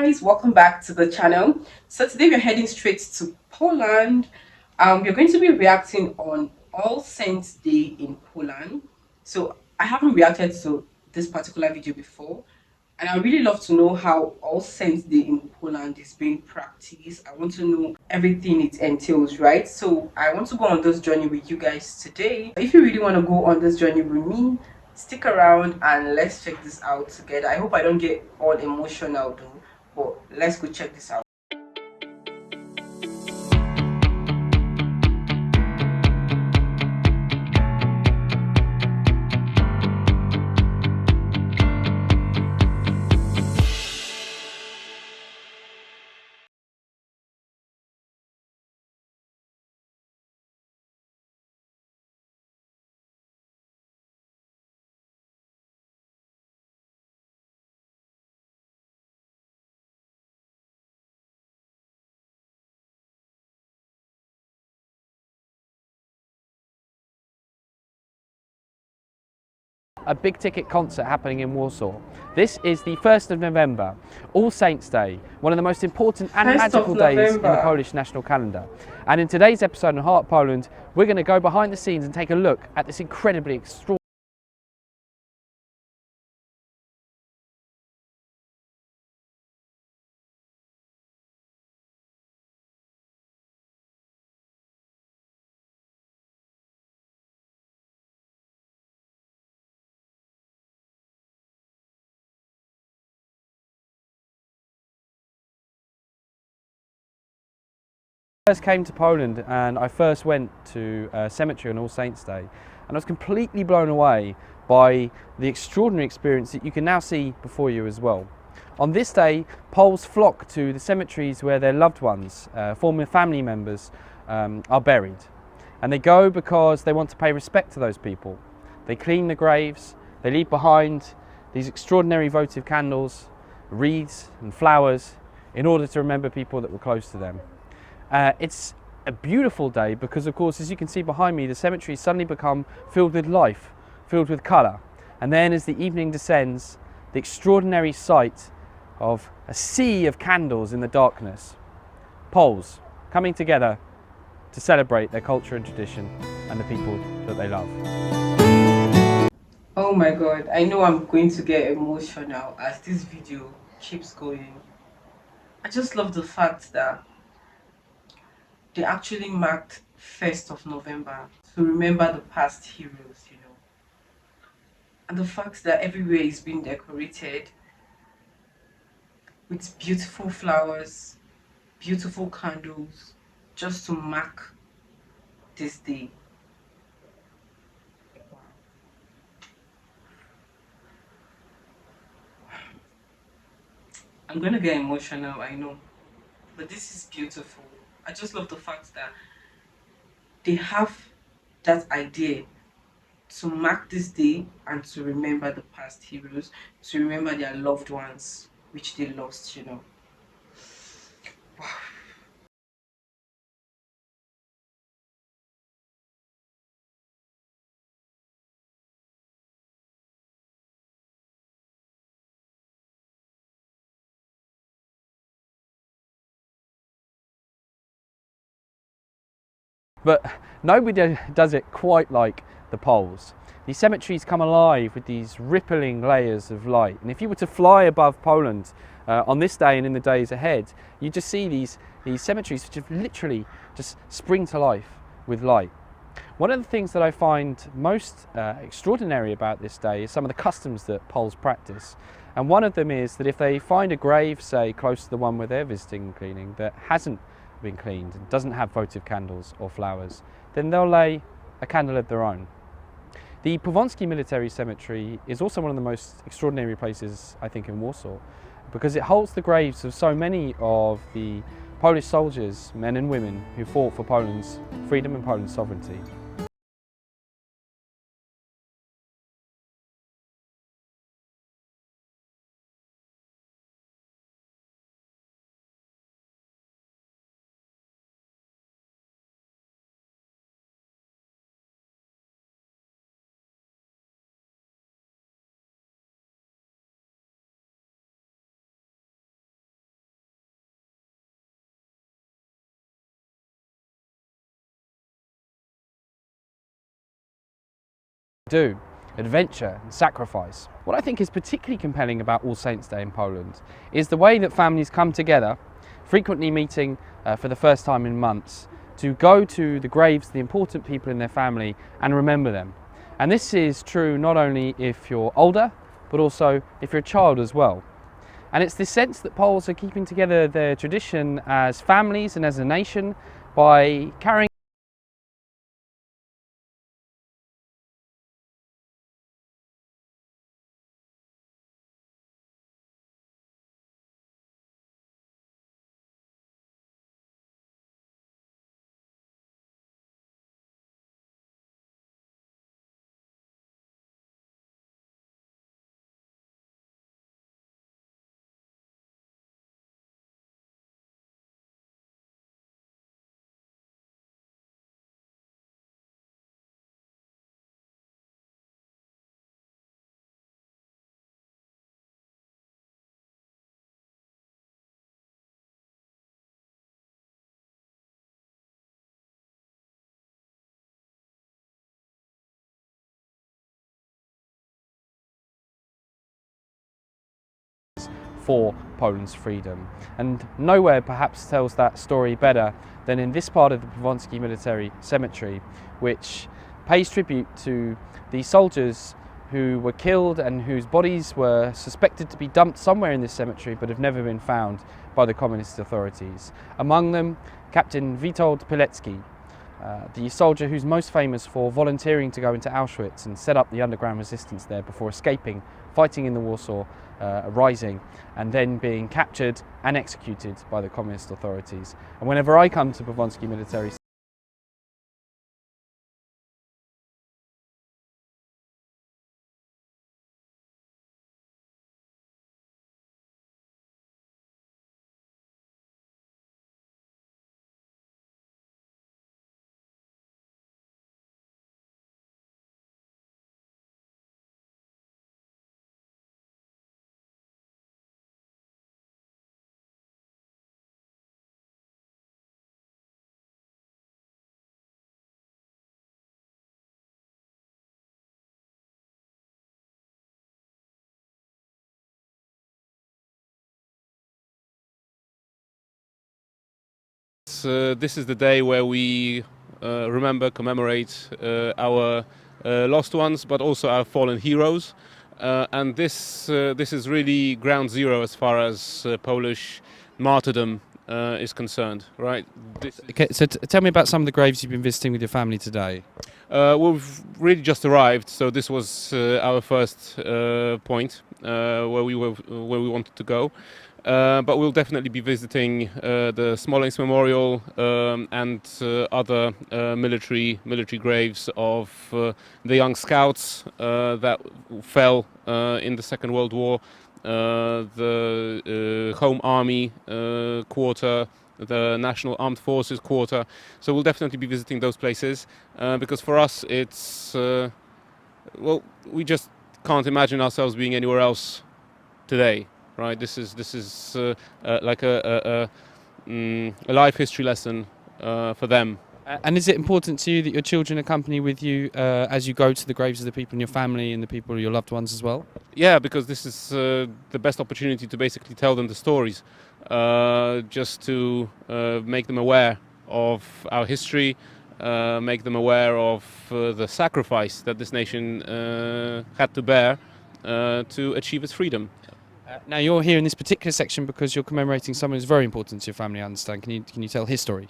guys, welcome back to the channel. So today we're heading straight to Poland. We're going to be reacting on All Saints Day in Poland. So I haven't reacted to this particular video before, and I really love to know how All Saints Day in Poland is being practiced. I want to know everything it entails, right? So I want to go on this journey with you guys today. If you really want to go on this journey with me, stick around and let's check this out together. I hope I don't get all emotional though, but let's go check this out. A big ticket concert happening in Warsaw. This is the 1st of November, All Saints Day, one of the most important and magical days in the Polish national calendar. And in today's episode on Heart Poland, we're going to go behind the scenes and take a look at this incredibly extraordinary I first came to Poland and I first went to a cemetery on All Saints Day, and I was completely blown away by the extraordinary experience that you can now see before you as well. On this day, Poles flock to the cemeteries where their loved ones, former family members, are buried. And they go because they want to pay respect to those people. They clean the graves, they leave behind these extraordinary votive candles, wreaths and flowers in order to remember people that were close to them. It's a beautiful day because, of course, as you can see behind me, the cemeteries suddenly become filled with life, filled with colour. And then as the evening descends, the extraordinary sight of a sea of candles in the darkness. Poles coming together to celebrate their culture and tradition and the people that they love. Oh my god, I know I'm going to get emotional as this video keeps going. I just love the fact that they actually marked 1st of November to remember the past heroes, and the fact that everywhere is being decorated with beautiful flowers, beautiful candles, just to mark this day. I'm gonna get emotional, I know, but this is beautiful. I just love the fact that they have that idea to mark this day and to remember the past heroes, to remember their loved ones which they lost. But nobody does it quite like the Poles. These cemeteries come alive with these rippling layers of light. And if you were to fly above Poland on this day and in the days ahead, you just see these cemeteries which have literally just spring to life with light. One of the things that I find most extraordinary about this day is some of the customs that Poles practice. And one of them is that if they find a grave, say close to the one where they're visiting and cleaning, that hasn't been cleaned and doesn't have votive candles or flowers, then they'll lay a candle of their own. The Powązki Military Cemetery is also one of the most extraordinary places, I think, in Warsaw, because it holds the graves of so many of the Polish soldiers, men and women, who fought for Poland's freedom and Poland's sovereignty. do, adventure and sacrifice. What I think is particularly compelling about All Saints' Day in Poland is the way that families come together, frequently meeting for the first time in months, to go to the graves of the important people in their family and remember them. And this is true not only if you're older, but also if you're a child as well. And it's this sense that Poles are keeping together their tradition as families and as a nation by carrying for Poland's freedom. And nowhere perhaps tells that story better than in this part of the Polski Military Cemetery, which pays tribute to the soldiers who were killed and whose bodies were suspected to be dumped somewhere in this cemetery but have never been found by the communist authorities. Among them, Captain Witold Pilecki, the soldier who's most famous for volunteering to go into Auschwitz and set up the underground resistance there before escaping, fighting in the Warsaw Rising, and then being captured and executed by the communist authorities. And whenever I come to Polski Military This is the day where we remember, commemorate our lost ones, but also our fallen heroes. And this is really ground zero as far as Polish martyrdom is concerned, right? Okay, so tell me about some of the graves you've been visiting with your family today. We've really just arrived, so this was our first point where we wanted to go. But we'll definitely be visiting the Smolensk Memorial and other military graves of the young scouts that fell in the Second World War, the Home Army quarter, the National Armed Forces quarter. So we'll definitely be visiting those places because for us it's well, we just can't imagine ourselves being anywhere else today. Right, this is like a life history lesson for them. And is it important to you that your children accompany with you as you go to the graves of the people in your family and the people, your loved ones as well? Yeah, because this is the best opportunity to basically tell them the stories, just to make them aware of our history, make them aware of the sacrifice that this nation had to bear to achieve its freedom. Now you're here in this particular section because you're commemorating someone who's very important to your family, I understand. Can you tell his story?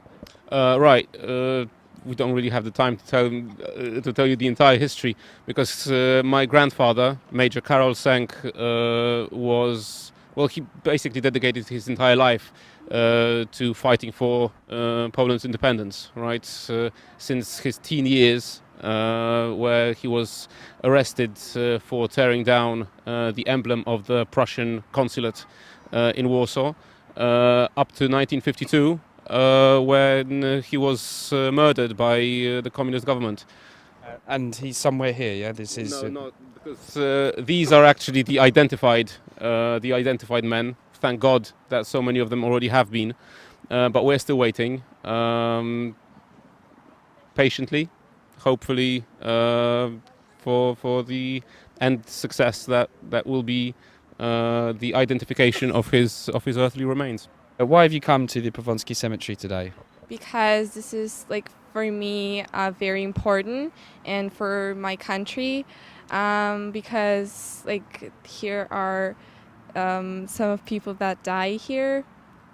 Right. We don't really have the time to tell you the entire history because my grandfather, Major Karol Sęk, he basically dedicated his entire life to fighting for Poland's independence, right? Since his teen years, where he was arrested for tearing down the emblem of the Prussian consulate in Warsaw, up to 1952, when he was murdered by the communist government. And he's somewhere here, yeah? This is No, because these are actually the identified men. Thank God that so many of them already have been, but we're still waiting patiently. Hopefully for the end success that will be the identification of his earthly remains. Why have you come to the Powązki Cemetery today? Because this is like for me very important and for my country, because like here are some of people that die here,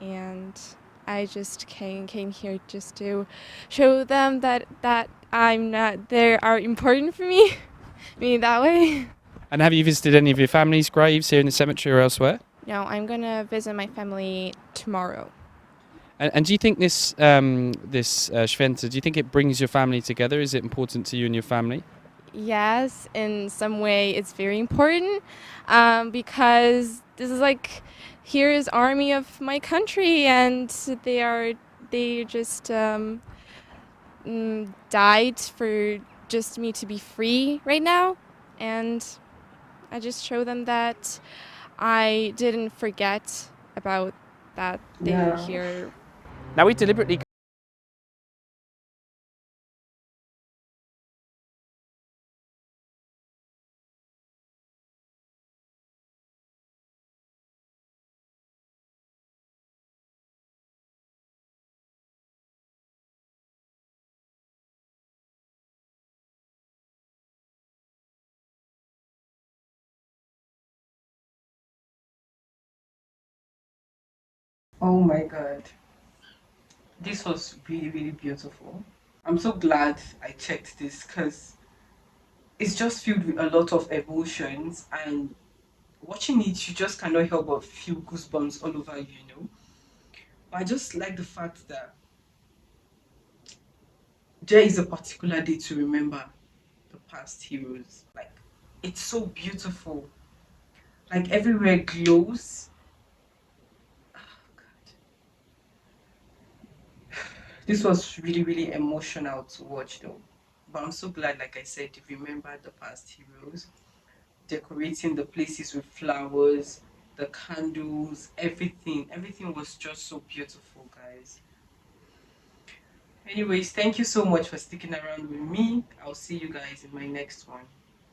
and I just came here just to show them that I'm not they are important for me. Me that way. And have you visited any of your family's graves here in the cemetery or elsewhere? No, I'm gonna visit my family tomorrow. And do you think this Święto, do you think it brings your family together? Is it important to you and your family? Yes, in some way it's very important, because this is like, here is army of my country, and they just died for just me to be free right now, and I just show them that I didn't forget about that they were Yeah. here. Now we deliberately Oh my God. This was really, really beautiful. I'm so glad I checked this because it's just filled with a lot of emotions, and watching it, you just cannot help but feel goosebumps all over you, you know. But I just like the fact that there is a particular day to remember the past heroes. Like, it's so beautiful. Like, everywhere glows. This was really, really emotional to watch, though. But I'm so glad, like I said, you remembered the past heroes, decorating the places with flowers, the candles, everything. Everything was just so beautiful, guys. Anyways, thank you so much for sticking around with me. I'll see you guys in my next one.